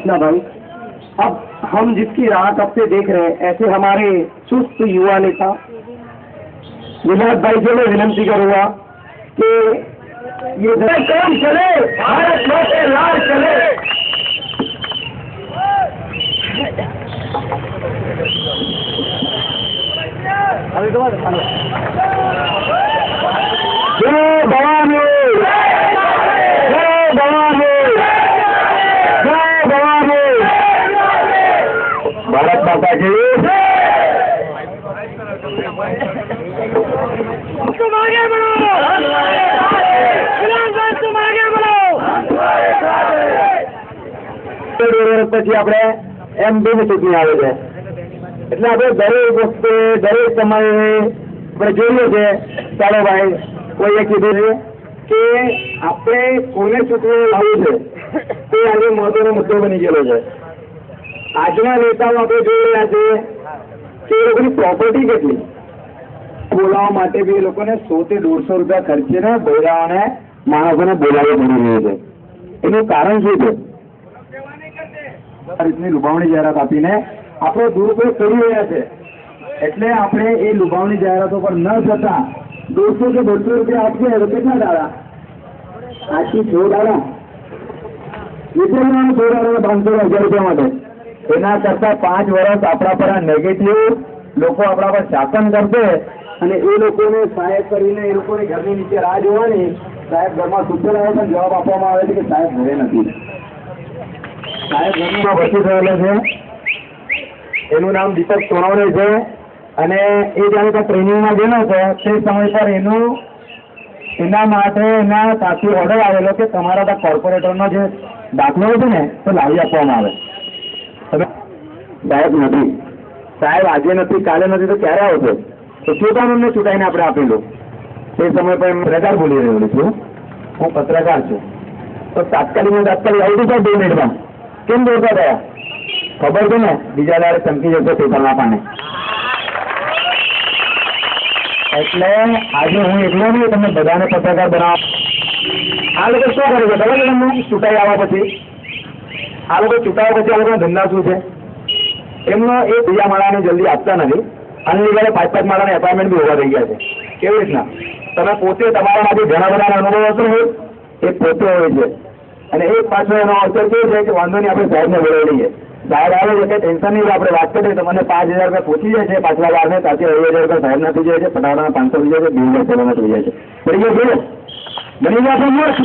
कृष्णा भाई, अब हम जिसकी राह कब से देख रहे हैं, ऐसे हमारे चुस्त युवा नेता विलास भाई से मैं विनती करूंगा कि ये काम चले, भारत माता लाल चले। जय भवानी, जय भवानी, जय भवानी, भारत माता की। तुम आगे बढ़ो, तुम आगे बढ़ो। પછી આપણે એમ બે ચૂંટણી આવે છે, એટલે આપણે દરેક વખતે દરેક સમયે આપણે જોઈએ છે। ચાલો ભાઈ, કોઈએ કીધું છે કે આપણે કોને ચૂંટણી લાવવું છે તે આજે મહત્વનો મુદ્દો બની ગયેલો છે। આજના નેતાઓ આપણે જોઈ રહ્યા છીએ કે એ લોકોની પ્રોપર્ટી કેટલી, બોલાવવા માટે બી એ લોકોને 100 થી 150 રૂપિયા ખર્ચીને બૈરાઓને માણસોને બોલાવવા પડી રહ્યું છે। એનું કારણ શું છે? આ રીતની લુભાવણી જાહેરાત આપીને આપણો દુરુપયોગ કરી રહ્યા છે। એટલે આપણે એ લુભાવણી જાહેરાતો પર ન જતા 200 કે 200 રૂપિયા આપીએ તો કેટલા દાડા? 8 થી 6 દાડા વિચારવાનું, 6 દાડા 500 રૂપિયા માટે। એના કરતા 5 વર્ષ આપણા પર આ નેગેટિવ લોકો આપણા પર શાસન કરશે અને એ લોકોને સાહેબ કરીને એ લોકોને ઘરની નીચે રાહ જોવાની। સાહેબ ઘરમાં સૂચન આવે પણ જવાબ આપવામાં આવે છે કે સાહેબ ઘરે નથી। સાહેબ ઘરમાં ભરતી થયેલો છે, એનું નામ દીપક સોનવણે છે અને એ જયારે ટ્રેનિંગમાં ગયેલો છે તે સમય પર એના માટે એના સાથી ઓર્ડર આવેલો કે તમારા બધા કોર્પોરેટરનો જે દાખલો છે ને તો લાવી આપવામાં આવે। સાહેબ નથી, સાહેબ આજે નથી, કાલે નથી, તો ક્યારે આવશે? તો ચૂંટાણું ને ચૂંટાઈને આપણે આપેલું તે સમય પર પત્રકાર બોલી રહ્યો છું, હું પત્રકાર છું, તો તાત્કાલિક આવી સાહેબ 2 મિનિટમાં કેમ દોડતા થયા? ખબર છે ને બીજા દાડે ચમકી જશે પેપરના પાને। એટલે આજે હું એકલો નહીં, તમને બધાને પત્રકાર બનાવ। આ લોકો શું કરે છે ખબર છે તમને? ચૂંટાઈ આવ્યા પછી આ લોકો ચૂંટાયા પછી આ લોકોના ધંધા શું છે? એમનો એ બીજા માળાને જલ્દી આપતા નથી, અનલીગલે 5-5 માળાના એપાર્ટમેન્ટ બી ઉભા થઈ ગયા છે। કેવી રીતના? તમે પોતે તમારામાંથી ઘણા બધા અનુભવ હશે હોય એ પોતે હોય છે અને એક પાછો એનો અસર કેવું છે કે વાંધો નહીં, આપણે સાહેબને બોલાવી લઈએ, સાહેબ આવે છે કે ટેન્શન નહીં, આપણે વાત કરીએ તો મને 5000 રૂપિયા પહોંચી જાય છે, પાછલા બારને સાથે 20,000 રૂપિયા સાહેબ ના થઈ જાય છે, ફટાફટ 500 થઈ જાય છે, 2,000 થઈ જાય છે। બની ગયો બની ગયા